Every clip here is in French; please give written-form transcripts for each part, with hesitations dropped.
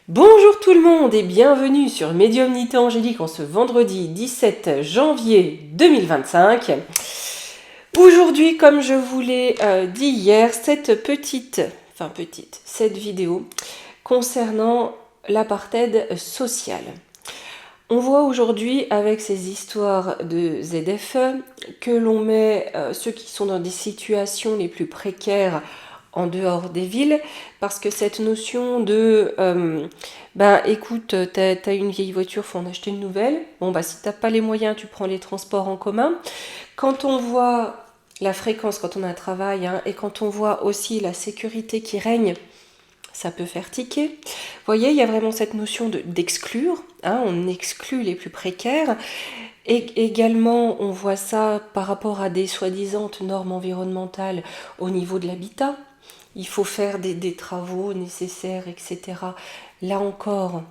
Bonjour tout le monde et bienvenue sur Médiumnité Angélique en ce vendredi 17 janvier 2025. Aujourd'hui, comme je vous l'ai dit hier, cette vidéo concernant l'apartheid social. On voit aujourd'hui avec ces histoires de ZFE que l'on met ceux qui sont dans des situations les plus précaires en dehors des villes, parce que cette notion de écoute, t'as une vieille voiture, faut en acheter une nouvelle. Bon si t'as pas les moyens, tu prends les transports en commun. Quand on voit la fréquence, quand on a un travail, et quand on voit aussi la sécurité qui règne, ça peut faire tiquer. Vous voyez, il y a vraiment cette notion d'exclure, on exclut les plus précaires. Et également, on voit ça par rapport à des soi-disant normes environnementales au niveau de l'habitat. Il faut faire des travaux nécessaires, etc. Là encore,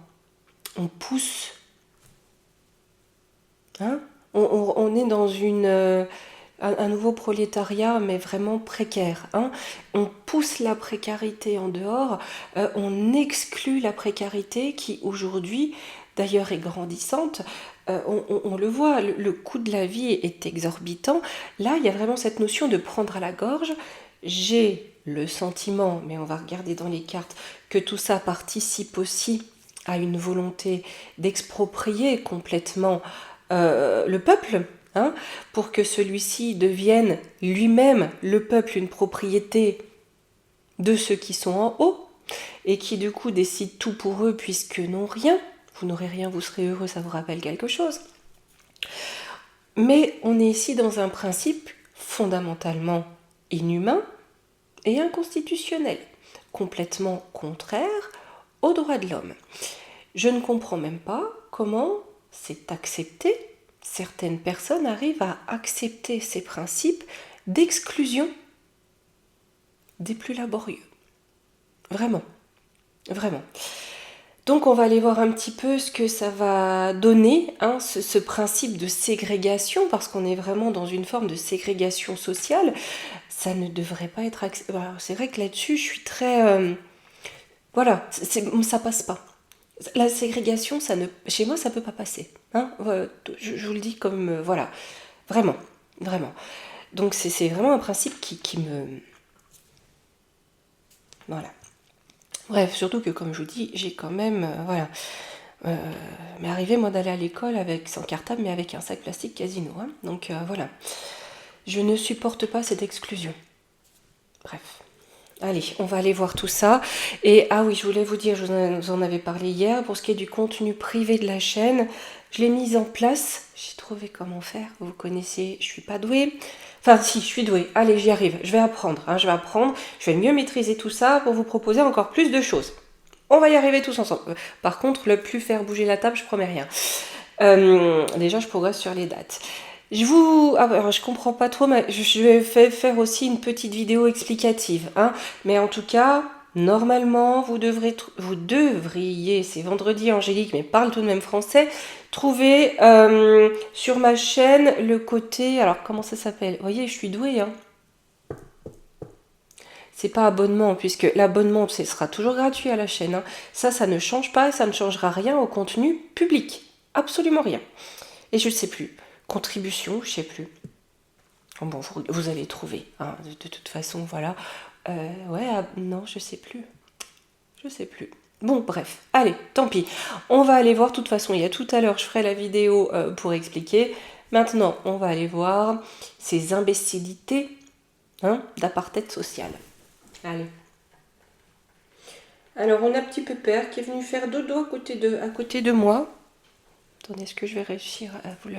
on pousse. On est dans un nouveau prolétariat, mais vraiment précaire. On pousse la précarité en dehors, on exclut la précarité qui aujourd'hui, d'ailleurs, est grandissante. On le voit, le coût de la vie est exorbitant. Là, il y a vraiment cette notion de prendre à la gorge. J'ai le sentiment, mais on va regarder dans les cartes, que tout ça participe aussi à une volonté d'exproprier complètement le peuple, pour que celui-ci devienne lui-même, le peuple, une propriété de ceux qui sont en haut, et qui du coup décident tout pour eux puisque n'ont rien. Vous n'aurez rien, vous serez heureux, ça vous rappelle quelque chose. Mais on est ici dans un principe fondamentalement inhumain et inconstitutionnel, complètement contraire aux droits de l'homme. Je ne comprends même pas comment c'est accepté. Certaines personnes arrivent à accepter ces principes d'exclusion des plus laborieux. Vraiment, vraiment. Donc on va aller voir un petit peu ce que ça va donner, ce principe de ségrégation, parce qu'on est vraiment dans une forme de ségrégation sociale. Ça ne devrait pas être accepté. C'est vrai que là-dessus, je suis très... ça passe pas. La ségrégation, chez moi, ça peut pas passer. Je vous le dis comme... voilà. Vraiment. Vraiment. Donc c'est vraiment un principe qui me... Voilà. Bref, surtout que comme je vous dis, j'ai quand même... m'est arrivé moi d'aller à l'école sans cartable, mais avec un sac plastique casino. Donc voilà. Je ne supporte pas cette exclusion. Bref. Allez, on va aller voir tout ça. Et oui, je voulais vous dire, je vous en avais parlé hier, pour ce qui est du contenu privé de la chaîne, je l'ai mise en place. J'ai trouvé comment faire. Vous connaissez, je suis pas douée. Enfin, si, je suis douée. Allez, j'y arrive. Je vais apprendre. Je vais mieux maîtriser tout ça pour vous proposer encore plus de choses. On va y arriver tous ensemble. Par contre, le plus faire bouger la table, je promets rien. Déjà, je progresse sur les dates. Je comprends pas trop, mais je vais faire aussi une petite vidéo explicative. Mais en tout cas, normalement, vous devriez, c'est vendredi Angélique, mais parle tout de même français, trouver sur ma chaîne le côté... Alors, comment ça s'appelle? Vous voyez, je suis douée. C'est pas abonnement, puisque l'abonnement, ce sera toujours gratuit à la chaîne. Ça ne change pas, ça ne changera rien au contenu public. Absolument rien. Et je ne sais plus. Contribution, je ne sais plus. Bon, vous allez trouver. De toute façon, voilà. Non, je ne sais plus. Je ne sais plus. Bon, bref. Allez, tant pis. On va aller voir. De toute façon, il y a tout à l'heure, je ferai la vidéo pour expliquer. Maintenant, on va aller voir ces imbécilités d'apartheid social. Allez. Alors, on a petit pépère qui est venu faire dodo à côté de moi. Attendez, est-ce que je vais réussir à vous le...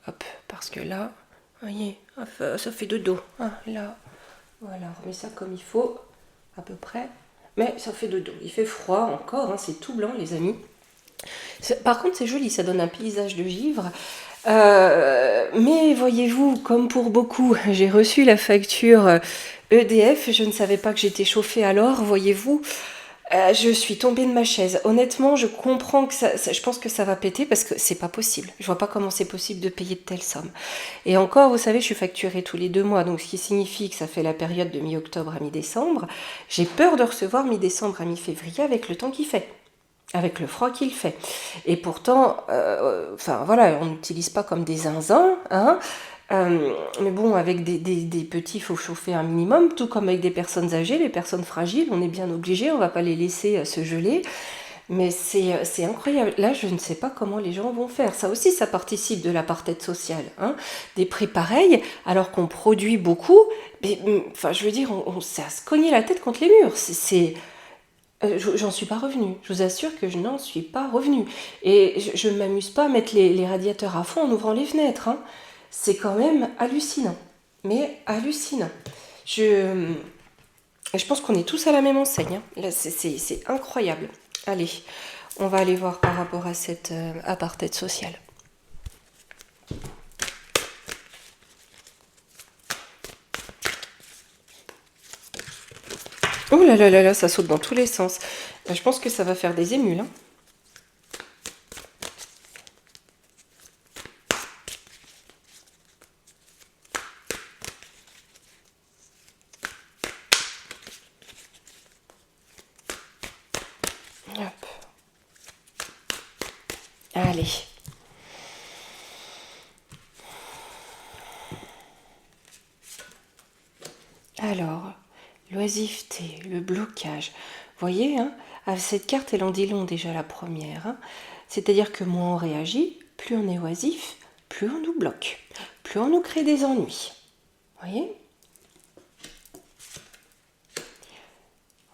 Hop, parce que là, voyez, ça fait dodo. Là, voilà, on remet ça comme il faut, à peu près. Mais ça fait dodo. Il fait froid encore, c'est tout blanc, les amis. Par contre, c'est joli, ça donne un paysage de givre. Mais voyez-vous, comme pour beaucoup, j'ai reçu la facture EDF. Je ne savais pas que j'étais chauffée alors, voyez-vous. Je suis tombée de ma chaise. Honnêtement, je comprends que je pense que ça va péter parce que c'est pas possible. Je vois pas comment c'est possible de payer de telles sommes. Et encore, vous savez, je suis facturée tous les 2 mois, donc ce qui signifie que ça fait la période de mi-octobre à mi-décembre. J'ai peur de recevoir mi-décembre à mi-février avec le temps qu'il fait. avec le froid qu'il fait. Et pourtant, enfin voilà, on n'utilise pas comme des zinzins, hein. Mais bon, avec des petits, il faut chauffer un minimum, tout comme avec des personnes âgées, les personnes fragiles, on est bien obligé, on va pas les laisser se geler. Mais c'est incroyable. Là, je ne sais pas comment les gens vont faire. Ça aussi, ça participe de l'apartheid social, hein. Des prix pareils, alors qu'on produit beaucoup. Mais, enfin, je veux dire, c'est à se cogner la tête contre les murs. J'en suis pas revenue. Je vous assure que je n'en suis pas revenue. Et je ne m'amuse pas à mettre les radiateurs à fond en ouvrant les fenêtres, hein. C'est quand même hallucinant. Mais hallucinant. Je pense qu'on est tous à la même enseigne, hein. Là, c'est incroyable. Allez, on va aller voir par rapport à cette apartheid sociale. Oh là là là là, ça saute dans tous les sens. Je pense que ça va faire des émules, hein. Hop. Allez. Alors, l'oisiveté, le blocage. Vous voyez, hein, cette carte, elle en dit long déjà la première, hein. C'est-à-dire que moins on réagit, plus on est oisif, plus on nous bloque, plus on nous crée des ennuis. Vous voyez?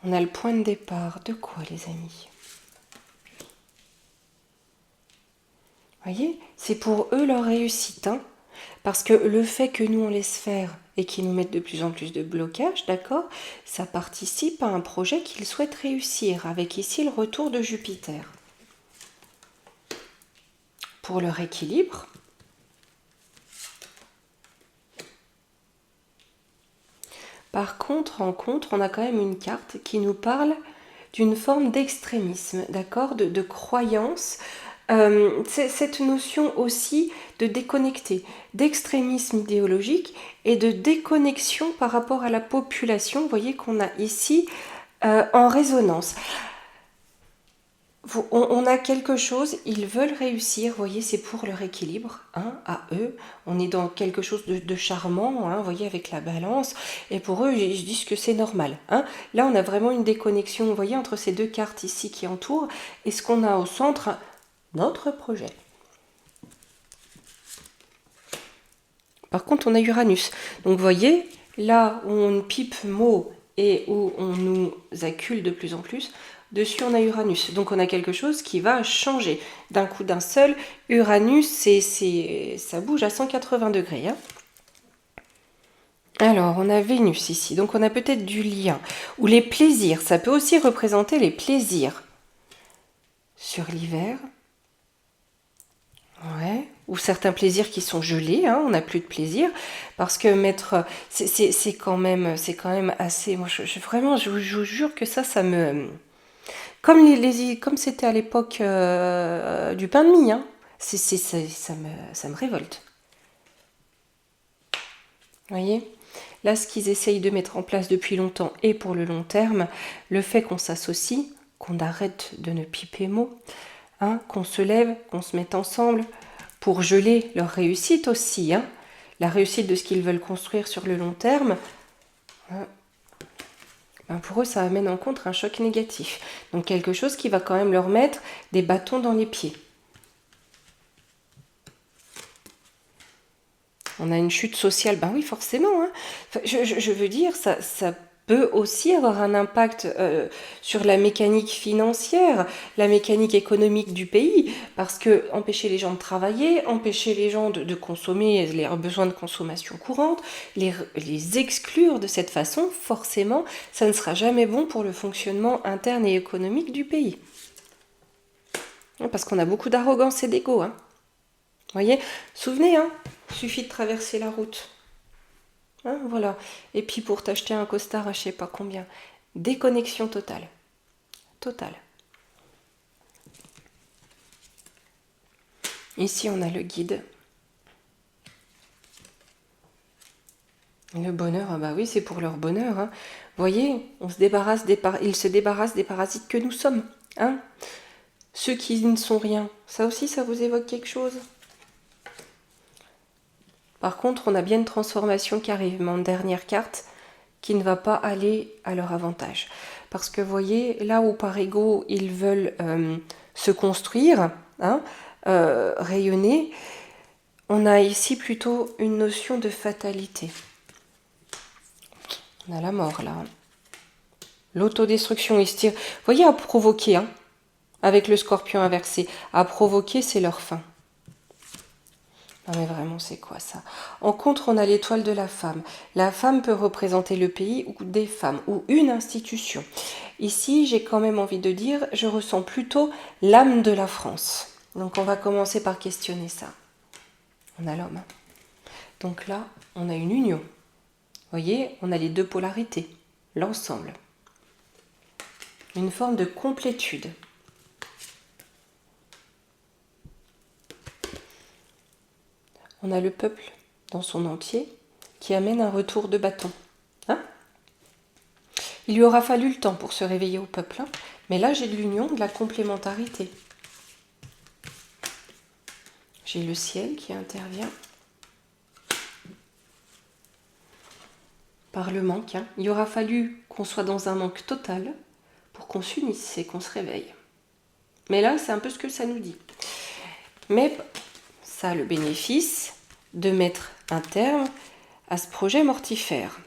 On a le point de départ. De quoi, les amis? Vous voyez? C'est pour eux leur réussite, hein. Parce que le fait que nous on laisse faire et qu'ils nous mettent de plus en plus de blocages, d'accord, ça participe à un projet qu'ils souhaitent réussir, avec ici le retour de Jupiter. Pour leur équilibre, par contre, on a quand même une carte qui nous parle d'une forme d'extrémisme, d'accord, de croyance. C'est cette notion aussi de déconnecter, d'extrémisme idéologique et de déconnexion par rapport à la population. Vous voyez qu'on a ici en résonance. On a quelque chose, ils veulent réussir, vous voyez, c'est pour leur équilibre, hein, à eux. On est dans quelque chose de charmant, hein, vous voyez, avec la balance. Et pour eux, ils disent que c'est normal, hein. Là, on a vraiment une déconnexion, vous voyez, entre ces deux cartes ici qui entourent. Et ce qu'on a au centre, notre projet. Par contre, on a Uranus. Donc, vous voyez, là où on pipe mot et où on nous accule de plus en plus, dessus on a Uranus. Donc, on a quelque chose qui va changer. D'un coup d'un seul, Uranus, ça bouge à 180 degrés, hein. Alors, on a Vénus ici. Donc, on a peut-être du lien. Ou les plaisirs. Ça peut aussi représenter les plaisirs. Sur l'hiver. Ouais. Ou certains plaisirs qui sont gelés, hein, on n'a plus de plaisir, parce que mettre, c'est quand même assez. Moi, vraiment, je vous jure que ça me, comme c'était à l'époque du pain de mie, hein, ça me révolte. Vous voyez? Là, ce qu'ils essayent de mettre en place depuis longtemps et pour le long terme, le fait qu'on s'associe, qu'on arrête de ne piper mot, hein, qu'on se lève, qu'on se mette ensemble, pour geler leur réussite aussi, hein, la réussite de ce qu'ils veulent construire sur le long terme, hein, ben pour eux, ça amène en contre un choc négatif. Donc quelque chose qui va quand même leur mettre des bâtons dans les pieds. On a une chute sociale, ben oui, forcément, hein. Enfin, je veux dire, ça peut aussi avoir un impact sur la mécanique financière, la mécanique économique du pays, parce que empêcher les gens de travailler, empêcher les gens de consommer leurs besoins de consommation courante, les exclure de cette façon, forcément, ça ne sera jamais bon pour le fonctionnement interne et économique du pays. Parce qu'on a beaucoup d'arrogance et d'ego, hein. Vous voyez, souvenez, hein, suffit de traverser la route. Hein, voilà. Et puis pour t'acheter un costard à je sais pas combien. Déconnexion totale. Totale. Ici, on a le guide. Le bonheur, ah bah oui, c'est pour leur bonheur, hein. Vous voyez, ils se débarrassent des parasites que nous sommes, hein. Ceux qui ne sont rien, ça aussi, ça vous évoque quelque chose? Par contre, on a bien une transformation qui arrive, mais en dernière carte, qui ne va pas aller à leur avantage. Parce que vous voyez, là où par ego, ils veulent se construire, hein, rayonner, on a ici plutôt une notion de fatalité. On a la mort là. L'autodestruction, ils se tirent. Vous voyez, à provoquer, hein, avec le scorpion inversé. À provoquer, c'est leur fin. Non mais vraiment, c'est quoi ça? En contre, on a l'étoile de la femme. La femme peut représenter le pays ou des femmes, ou une institution. Ici, j'ai quand même envie de dire, je ressens plutôt l'âme de la France. Donc on va commencer par questionner ça. On a l'homme. Donc là, on a une union. Vous voyez, on a les deux polarités, l'ensemble. Une forme de complétude. On a le peuple dans son entier qui amène un retour de bâton. Hein? Il lui aura fallu le temps pour se réveiller au peuple. Hein, mais là, j'ai de l'union, de la complémentarité. J'ai le ciel qui intervient par le manque. Hein. Il aura fallu qu'on soit dans un manque total pour qu'on s'unisse et qu'on se réveille. Mais là, c'est un peu ce que ça nous dit. Mais ça a le bénéfice de mettre un terme à ce projet mortifère.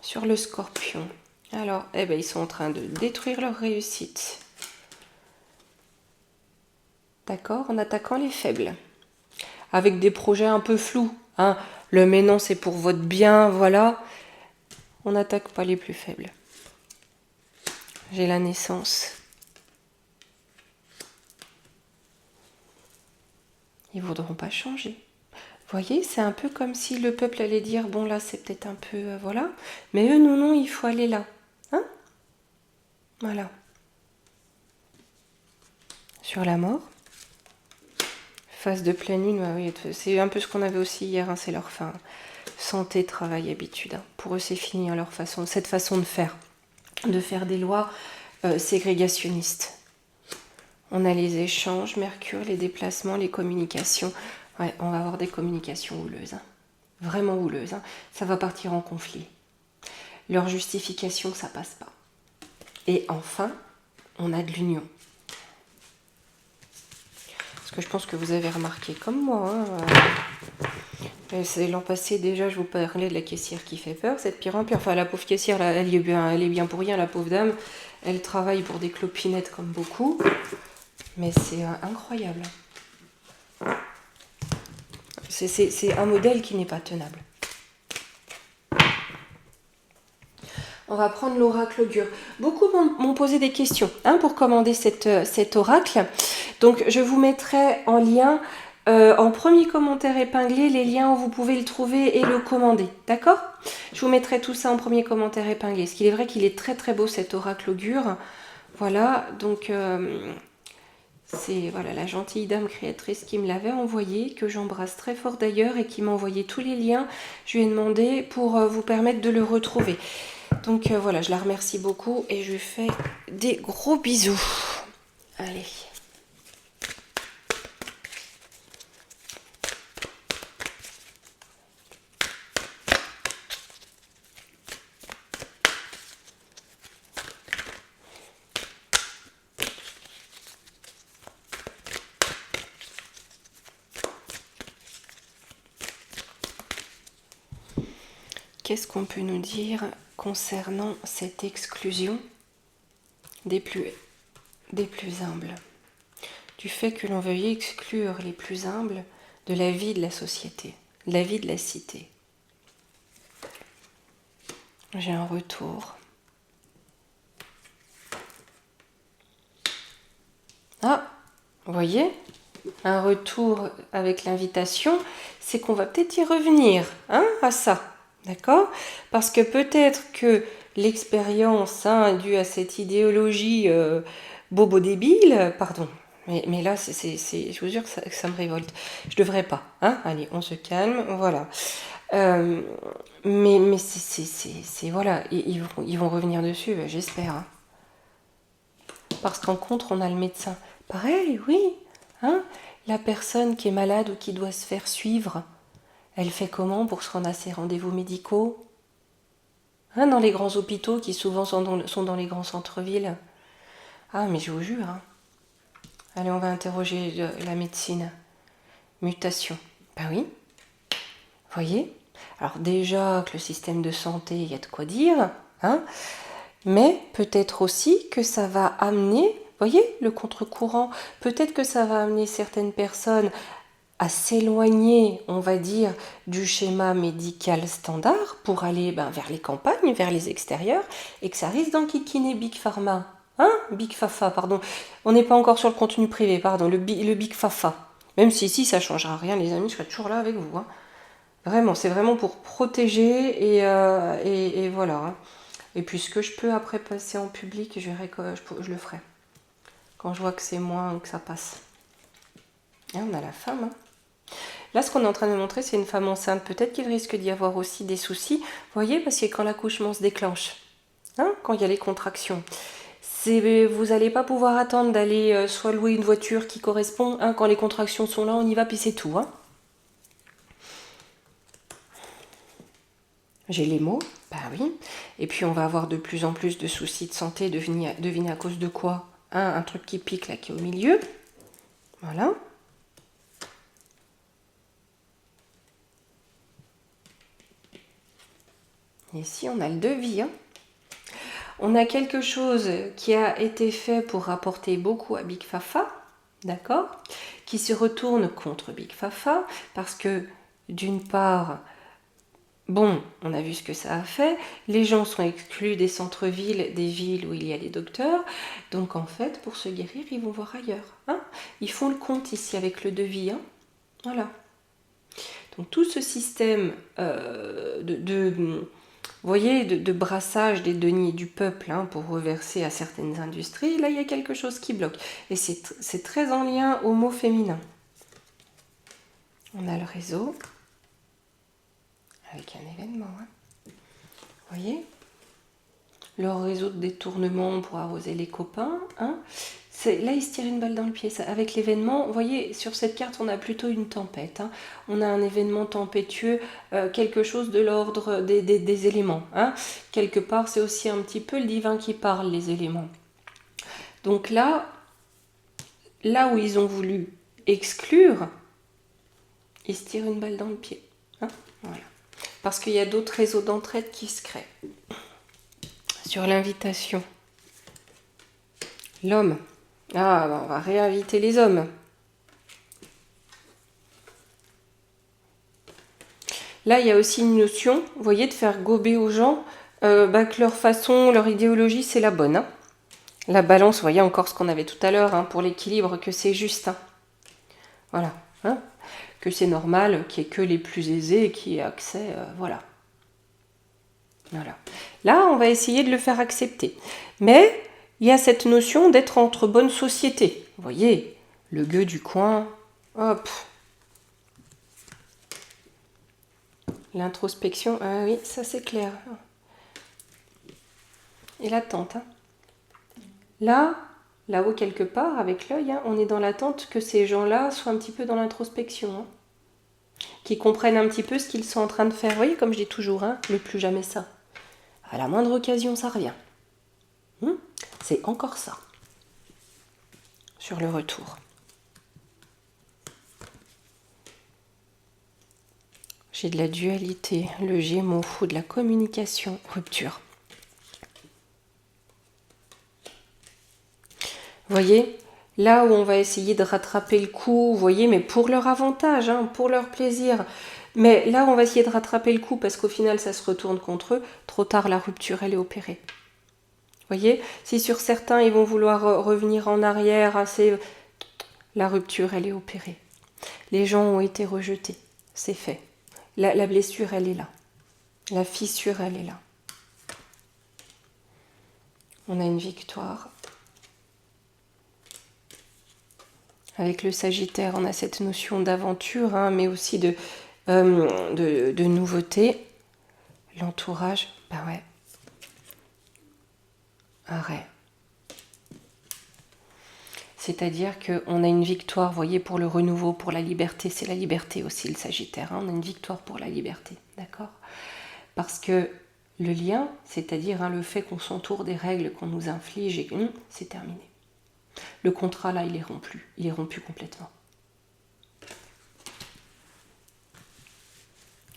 Sur le scorpion. Alors, ils sont en train de détruire leur réussite. D'accord, en attaquant les faibles. Avec des projets un peu flous. Hein. Le mais non, c'est pour votre bien, voilà. On n'attaque pas les plus faibles. J'ai la naissance. Ils ne voudront pas changer. Vous voyez, c'est un peu comme si le peuple allait dire, bon là c'est peut-être un peu, voilà. Mais eux, non, il faut aller là. Hein? Voilà. Sur la mort. Phase de pleine lune, oui, c'est un peu ce qu'on avait aussi hier, hein, c'est leur fin. Santé, travail, habitude. Hein. Pour eux, c'est fini, hein, cette façon de faire des lois ségrégationnistes. On a les échanges, Mercure, les déplacements, les communications. Ouais, on va avoir des communications houleuses. Hein. Vraiment houleuses. Hein. Ça va partir en conflit. Leur justification, ça passe pas. Et enfin, on a de l'union. Parce que je pense que vous avez remarqué comme moi. Hein, c'est l'an passé déjà, je vous parlais de la caissière qui fait peur. C'est de pire en pire. Enfin, la pauvre caissière, là, elle est bien pour rien, la pauvre dame. Elle travaille pour des clopinettes comme beaucoup. Mais c'est incroyable. C'est un modèle qui n'est pas tenable. On va prendre l'oracle augure. Beaucoup m'ont posé des questions pour commander cet oracle. Donc, je vous mettrai en lien, en premier commentaire épinglé, les liens où vous pouvez le trouver et le commander. D'accord? Je vous mettrai tout ça en premier commentaire épinglé. Parce qu'il est vrai qu'il est très très beau cet oracle augure. Voilà, donc c'est voilà, la gentille dame créatrice qui me l'avait envoyé, que j'embrasse très fort d'ailleurs et qui m'a envoyé tous les liens. Je lui ai demandé pour vous permettre de le retrouver. Donc voilà, je la remercie beaucoup et je lui fais des gros bisous. Allez. Qu'est-ce qu'on peut nous dire concernant cette exclusion des plus humbles? Du fait que l'on veuille exclure les plus humbles de la vie de la société, de la vie de la cité. J'ai un retour. Ah, vous voyez, un retour avec l'invitation, c'est qu'on va peut-être y revenir à ça. D'accord? Parce que peut-être que l'expérience due à cette idéologie bobo débile, pardon, mais là, je vous jure que ça me révolte. Je devrais pas. Allez, on se calme, voilà. Mais c'est voilà, ils vont revenir dessus, j'espère. parce qu'en contre, on a le médecin. Pareil, oui. Hein, la personne qui est malade ou qui doit se faire suivre, elle fait comment pour se rendre à ses rendez-vous médicaux? Hein, dans les grands hôpitaux qui souvent sont dans les grands centres-villes. Ah, mais je vous jure. Hein. Allez, on va interroger la médecine. Mutation. Ben oui. Voyez? Alors déjà que le système de santé, il y a de quoi dire. Hein, mais peut-être aussi que ça va amener, voyez, le contre-courant, peut-être que ça va amener certaines personnes à s'éloigner, on va dire, du schéma médical standard pour aller vers les campagnes, vers les extérieurs, et que ça risque d'enquiquiner Big Pharma. Hein? Big Fafa, pardon. On n'est pas encore sur le contenu privé, pardon, le Big Fafa. Même si ici, ça ne changera rien, les amis, je serai toujours là avec vous. Hein. Vraiment, c'est vraiment pour protéger et voilà. Hein. Et puis ce que je peux après passer en public, je verrai que je le ferai. Quand je vois que c'est moi, que ça passe. Et on a la femme. Hein. Là, ce qu'on est en train de montrer, c'est une femme enceinte. Peut-être qu'il risque d'y avoir aussi des soucis. Vous voyez, parce que quand l'accouchement se déclenche, hein, quand il y a les contractions, vous n'allez pas pouvoir attendre d'aller soit louer une voiture qui correspond. Hein, quand les contractions sont là, on y va, puis c'est tout. Hein. J'ai les mots, bah oui. Et puis on va avoir de plus en plus de soucis de santé. Devinez à cause de quoi? Un truc qui pique là, qui est au milieu. Voilà. Et ici, on a le devis. Hein. On a quelque chose qui a été fait pour rapporter beaucoup à Big Fafa, d'accord? Qui se retourne contre Big Fafa, parce que, d'une part, bon, on a vu ce que ça a fait, les gens sont exclus des centres-villes, des villes où il y a les docteurs, donc en fait, pour se guérir, ils vont voir ailleurs. Hein. Ils font le compte ici avec le devis. Hein. Voilà. Donc tout ce système vous voyez, de brassage des deniers du peuple hein, pour reverser à certaines industries, là il y a quelque chose qui bloque. Et c'est très en lien au mot féminin. On a le réseau avec un événement. Hein. Vous voyez, leur réseau de détournement pour arroser les copains. Hein. Là, il se tire une balle dans le pied. Ça. Avec l'événement, vous voyez, sur cette carte, on a plutôt une tempête. Hein. On a un événement tempétueux, quelque chose de l'ordre des éléments. Hein. Quelque part, c'est aussi un petit peu le divin qui parle, les éléments. Donc là où ils ont voulu exclure, ils se tirent une balle dans le pied. Hein. Voilà. Parce qu'il y a d'autres réseaux d'entraide qui se créent. Sur l'invitation, l'homme. Ah, on va réinviter les hommes. Là, il y a aussi une notion, vous voyez, de faire gober aux gens que leur façon, leur idéologie, c'est la bonne. Hein. La balance, vous voyez encore ce qu'on avait tout à l'heure, hein, pour l'équilibre, que c'est juste. Hein. Voilà. Hein. Que c'est normal, qu'il n'y ait que les plus aisés qui aient accès. Voilà. Voilà. Là, on va essayer de le faire accepter. Mais il y a cette notion d'être entre bonnes sociétés. Vous voyez, le gueux du coin, hop. L'introspection, ah oui, ça c'est clair. Et l'attente. Hein. Là-haut quelque part, avec l'œil, hein, on est dans l'attente que ces gens-là soient un petit peu dans l'introspection. Hein. Qu'ils comprennent un petit peu ce qu'ils sont en train de faire. Vous voyez, comme je dis toujours, hein, mais plus jamais ça. À la moindre occasion, ça revient. C'est encore ça. Sur le retour. J'ai de la dualité, le Gémeaux, de la communication, rupture. Vous voyez, là où on va essayer de rattraper le coup, vous voyez, mais pour leur avantage, hein, pour leur plaisir. Mais là, on va essayer de rattraper le coup parce qu'au final, ça se retourne contre eux. Trop tard, la rupture, elle est opérée. Vous voyez, si sur certains, ils vont vouloir revenir en arrière, la rupture, elle est opérée. Les gens ont été rejetés, c'est fait. La blessure, elle est là. La fissure, elle est là. On a une victoire. Avec le Sagittaire, on a cette notion d'aventure, hein, mais aussi de nouveauté. L'entourage, bah ouais. Arrêt. C'est-à-dire qu'on a une victoire, vous voyez, pour le renouveau, pour la liberté. C'est la liberté aussi, le Sagittaire. On a une victoire pour la liberté, d'accord? Parce que le lien, c'est-à-dire le fait qu'on s'entoure des règles qu'on nous inflige, et c'est terminé. Le contrat, là, il est rompu. Il est rompu complètement.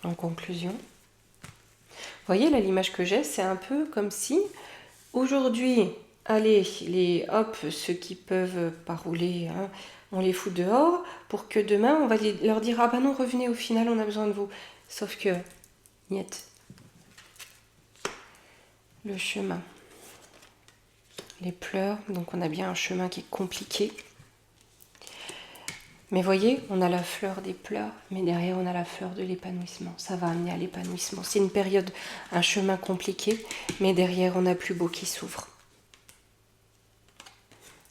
En conclusion, vous voyez, là, l'image que j'ai, c'est un peu comme si, aujourd'hui, allez, ceux qui peuvent pas rouler, on les fout dehors, pour que demain, on va leur dire, ah ben non, revenez, au final, on a besoin de vous. Sauf que, niet. Le chemin. Les pleurs, donc on a bien un chemin qui est compliqué. Mais voyez, on a la fleur des pleurs, mais derrière on a la fleur de l'épanouissement. Ça va amener à l'épanouissement. C'est une période, un chemin compliqué, mais derrière on a plus beau qui s'ouvre.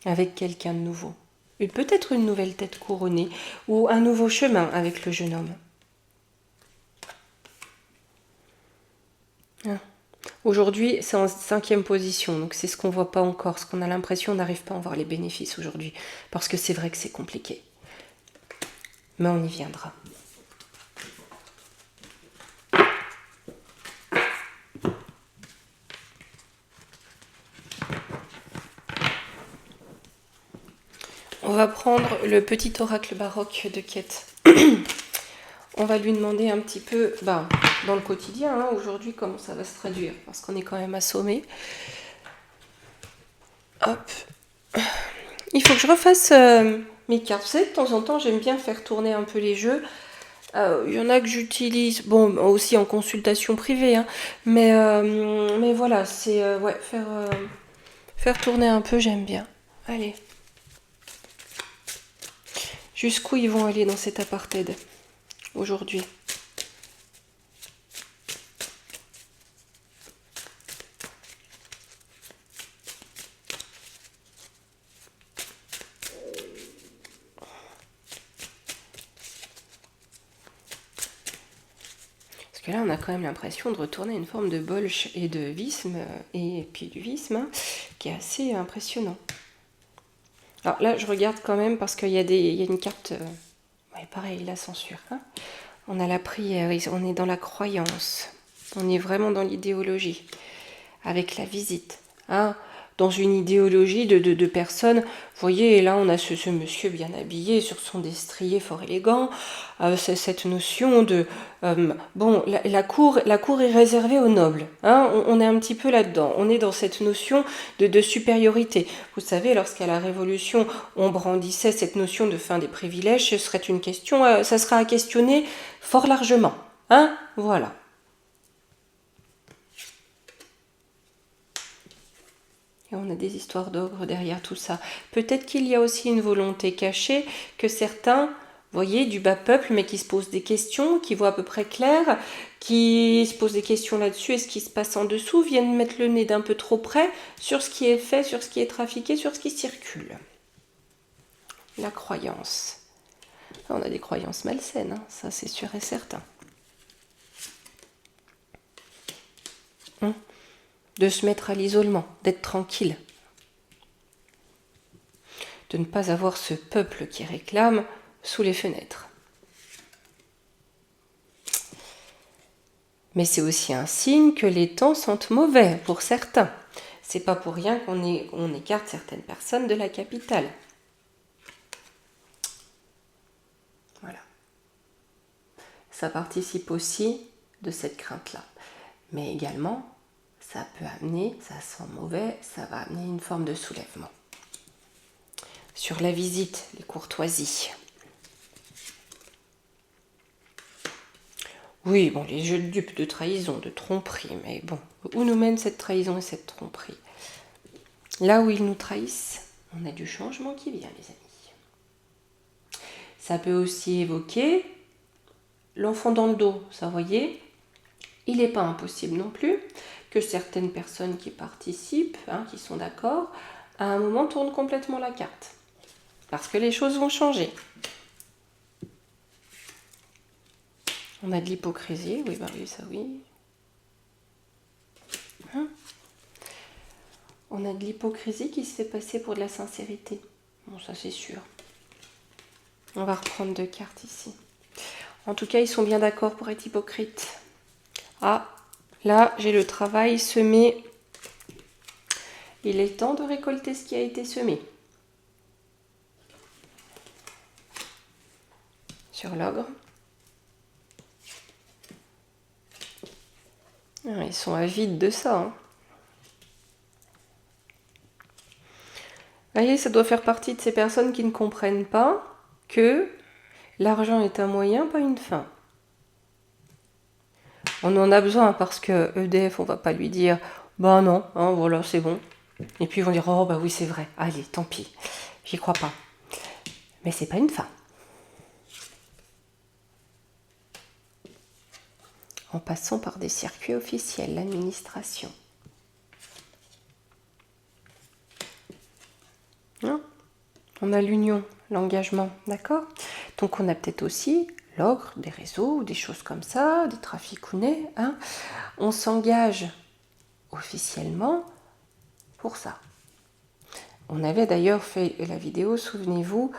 Avec quelqu'un de nouveau. Peut-être une nouvelle tête couronnée, ou un nouveau chemin avec le jeune homme. Aujourd'hui, c'est en 5e position, donc c'est ce qu'on ne voit pas encore, ce qu'on a l'impression, on n'arrive pas à en voir les bénéfices aujourd'hui, parce que c'est vrai que c'est compliqué. Mais on y viendra. On va prendre le petit oracle baroque de Kate. On va lui demander un petit peu, dans le quotidien, aujourd'hui, comment ça va se traduire, parce qu'on est quand même assommé. Hop. Il faut que je refasse mes cartes. Vous savez, de temps en temps, j'aime bien faire tourner un peu les jeux. Il y en a que j'utilise, bon, aussi en consultation privée, mais voilà, c'est faire tourner un peu, j'aime bien. Allez. Jusqu'où ils vont aller dans cet apartheid aujourd'hui? Parce que là, on a quand même l'impression de retourner à une forme de bolche et de visme, et puis du visme, qui est assez impressionnant. Alors là, je regarde quand même parce qu'il y a une carte, pareil, la censure. On a la prière, on est dans la croyance, on est vraiment dans l'idéologie, avec la visite. Dans une idéologie de personnes. Vous voyez, là, on a ce monsieur bien habillé sur son destrier fort élégant. C'est cette notion de... la cour est réservée aux nobles. On est un petit peu là-dedans. On est dans cette notion de supériorité. Vous savez, lorsqu'à la Révolution, on brandissait cette notion de fin des privilèges, ce serait une question, ça sera à questionner fort largement. Voilà. Et on a des histoires d'ogres derrière tout ça. Peut-être qu'il y a aussi une volonté cachée que certains, voyez, du bas peuple, mais qui se posent des questions, qui voient à peu près clair, qui se posent des questions là-dessus et ce qui se passe en dessous, viennent mettre le nez d'un peu trop près sur ce qui est fait, sur ce qui est trafiqué, sur ce qui circule. La croyance. On a des croyances malsaines, ça c'est sûr et certain. De se mettre à l'isolement, d'être tranquille. De ne pas avoir ce peuple qui réclame sous les fenêtres. Mais c'est aussi un signe que les temps sont mauvais pour certains. C'est pas pour rien qu'on écarte certaines personnes de la capitale. Voilà. Ça participe aussi de cette crainte-là. Mais également, ça peut amener, ça sent mauvais, ça va amener une forme de soulèvement. Sur la visite, les courtoisies. Oui, bon, les jeux de dupes, de trahison, de tromperie, mais bon, où nous mène cette trahison et cette tromperie? Là où ils nous trahissent, on a du changement qui vient, les amis. Ça peut aussi évoquer l'enfant dans le dos, ça, vous voyez. Il n'est pas impossible non plus que certaines personnes qui participent, qui sont d'accord, à un moment tournent complètement la carte. Parce que les choses vont changer. On a de l'hypocrisie, oui, ça oui. On a de l'hypocrisie qui se fait passer pour de la sincérité. Bon, ça c'est sûr. On va reprendre 2 cartes ici. En tout cas, ils sont bien d'accord pour être hypocrites. Ah, là, j'ai le travail semé. Il est temps de récolter ce qui a été semé. Sur l'ogre. Ah, ils sont avides de ça. Hein. Vous voyez, ça doit faire partie de ces personnes qui ne comprennent pas que l'argent est un moyen, pas une fin. On en a besoin parce que EDF, on va pas lui dire bah non, hein, voilà, c'est bon. Et puis ils vont dire oh bah oui, c'est vrai. Allez, tant pis. J'y crois pas. Mais c'est pas une fin. En passant par des circuits officiels, l'administration. Non ? On a l'union, l'engagement, d'accord ? Donc on a peut-être aussi l'ogre, des réseaux, des choses comme ça, des traficounets. Hein. On s'engage officiellement pour ça. On avait d'ailleurs fait la vidéo, souvenez-vous,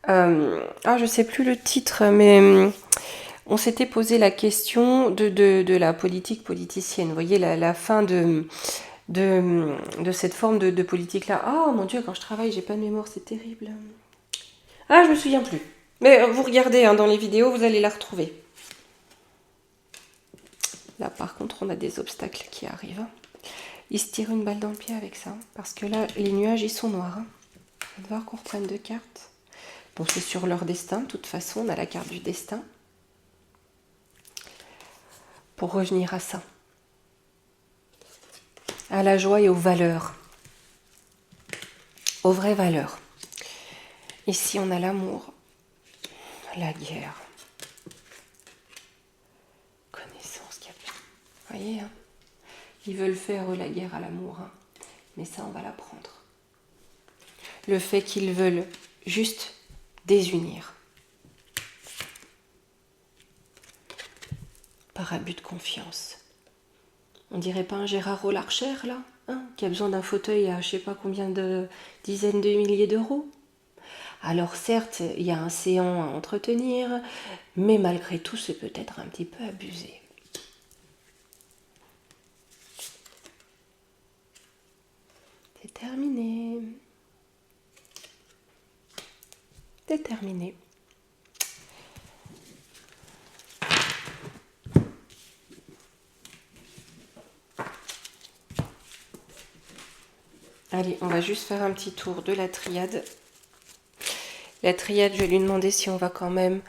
je ne sais plus le titre, mais on s'était posé la question de la politique politicienne. Vous voyez, la fin de cette forme de politique-là. Oh mon Dieu, quand je travaille, j'ai pas de mémoire, c'est terrible. Ah, je me souviens plus. Mais vous regardez dans les vidéos, vous allez la retrouver. Là, par contre, on a des obstacles qui arrivent. Ils se tirent une balle dans le pied avec ça. Parce que là, les nuages, ils sont noirs. On va devoir qu'on reprenne 2 cartes. Bon, c'est sur leur destin. De toute façon, on a la carte du destin. Pour revenir à ça. À la joie et aux valeurs. Aux vraies valeurs. Ici, on a l'amour. La guerre. Connaissance. Vous voyez, hein, ils veulent faire la guerre à l'amour. Hein. Mais ça, on va l'apprendre. Le fait qu'ils veulent juste désunir. Par abus de confiance. On dirait pas un Gérard Rollarcher, là, hein, qui a besoin d'un fauteuil à je sais pas combien de dizaines de milliers d'euros. Alors certes, il y a un séant à entretenir, mais malgré tout, c'est peut-être un petit peu abusé. C'est terminé. C'est terminé. Allez, on va juste faire un petit tour de la triade. La triade, je vais lui demander si on va quand même...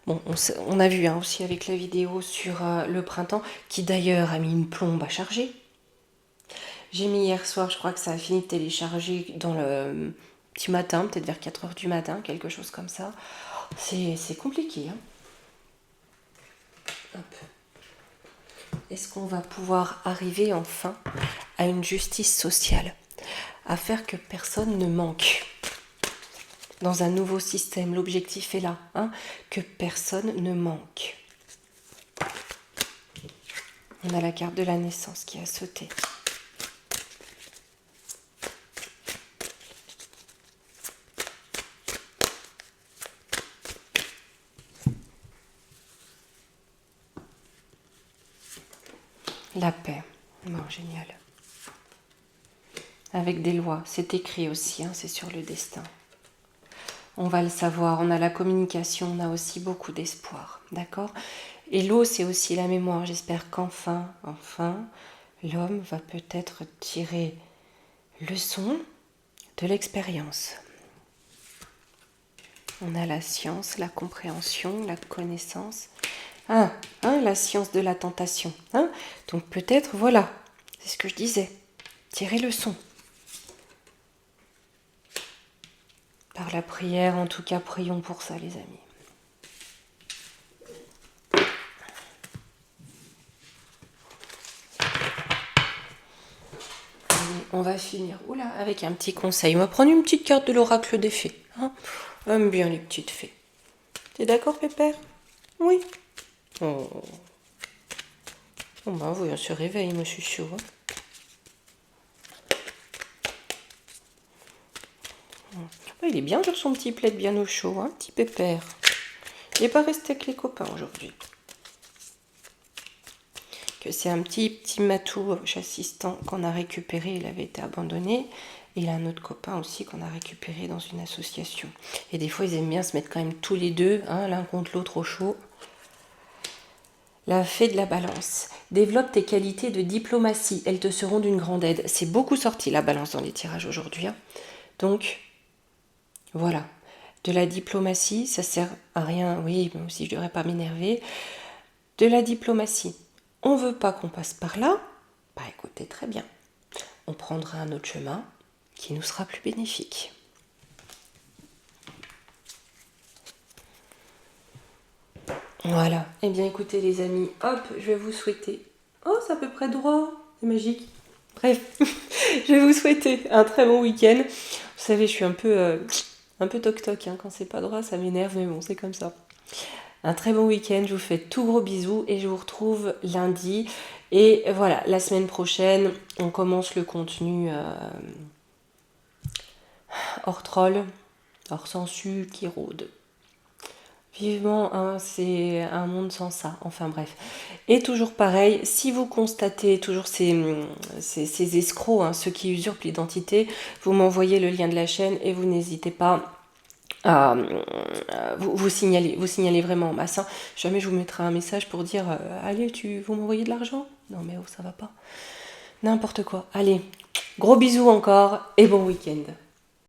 Bon, on a vu aussi avec la vidéo sur le printemps, qui d'ailleurs a mis une plombe à charger. J'ai mis hier soir, je crois que ça a fini de télécharger dans le petit matin, peut-être vers 4h du matin, quelque chose comme ça. C'est compliqué. Hein. Est-ce qu'on va pouvoir arriver enfin à une justice sociale, à faire que personne ne manque dans un nouveau système? L'objectif est là, hein, que personne ne manque. On a la carte de la naissance qui a sauté. La paix. Bon, génial. Avec des lois. C'est écrit aussi, hein, c'est sur le destin. On va le savoir. On a la communication, on a aussi beaucoup d'espoir. D'accord ? Et l'eau, c'est aussi la mémoire. J'espère qu'enfin, l'homme va peut-être tirer leçon de l'expérience. On a la science, la compréhension, la connaissance. La science de la tentation. Hein. Donc peut-être, voilà, c'est ce que je disais, tirer leçon. Par la prière, en tout cas, prions pour ça, les amis. Allez, on va finir avec un petit conseil. On va prendre une petite carte de l'oracle des fées. Hein. Aime bien les petites fées. T'es d'accord, Pépère? Oui. Oh. Bah oui, on se réveille, moi je suis chaud. Hein. Il est bien sur son petit plaid bien au chaud, hein, petit pépère. Il n'est pas resté avec les copains aujourd'hui. Que c'est un petit matou assistant qu'on a récupéré, il avait été abandonné. Et il a un autre copain aussi qu'on a récupéré dans une association. Et des fois, ils aiment bien se mettre quand même tous les deux, hein, l'un contre l'autre au chaud. La fée de la balance. Développe tes qualités de diplomatie. Elles te seront d'une grande aide. C'est beaucoup sorti la balance dans les tirages aujourd'hui. Hein. Donc, voilà. De la diplomatie, ça sert à rien. Oui, mais aussi je ne devrais pas m'énerver. De la diplomatie. On veut pas qu'on passe par là. Bah écoutez, très bien. On prendra un autre chemin qui nous sera plus bénéfique. Voilà. Eh bien écoutez les amis, hop, je vais vous souhaiter... Oh, c'est à peu près droit, c'est magique. Bref, je vais vous souhaiter un très bon week-end. Vous savez, je suis un peu toc-toc, hein. Quand c'est pas droit, ça m'énerve, mais bon, c'est comme ça. Un très bon week-end, je vous fais tout gros bisous et je vous retrouve lundi. Et voilà, la semaine prochaine, on commence le contenu hors troll, hors sensu qui rôde. Vivement, hein, c'est un monde sans ça. Enfin bref. Et toujours pareil, si vous constatez toujours ces escrocs, hein, ceux qui usurpent l'identité, vous m'envoyez le lien de la chaîne et vous n'hésitez pas à vous signalez vraiment en masse. Hein. Jamais je vous mettrai un message pour dire allez, vous m'envoyez de l'argent? Non mais oh, ça va pas. N'importe quoi. Allez, gros bisous encore et bon week-end.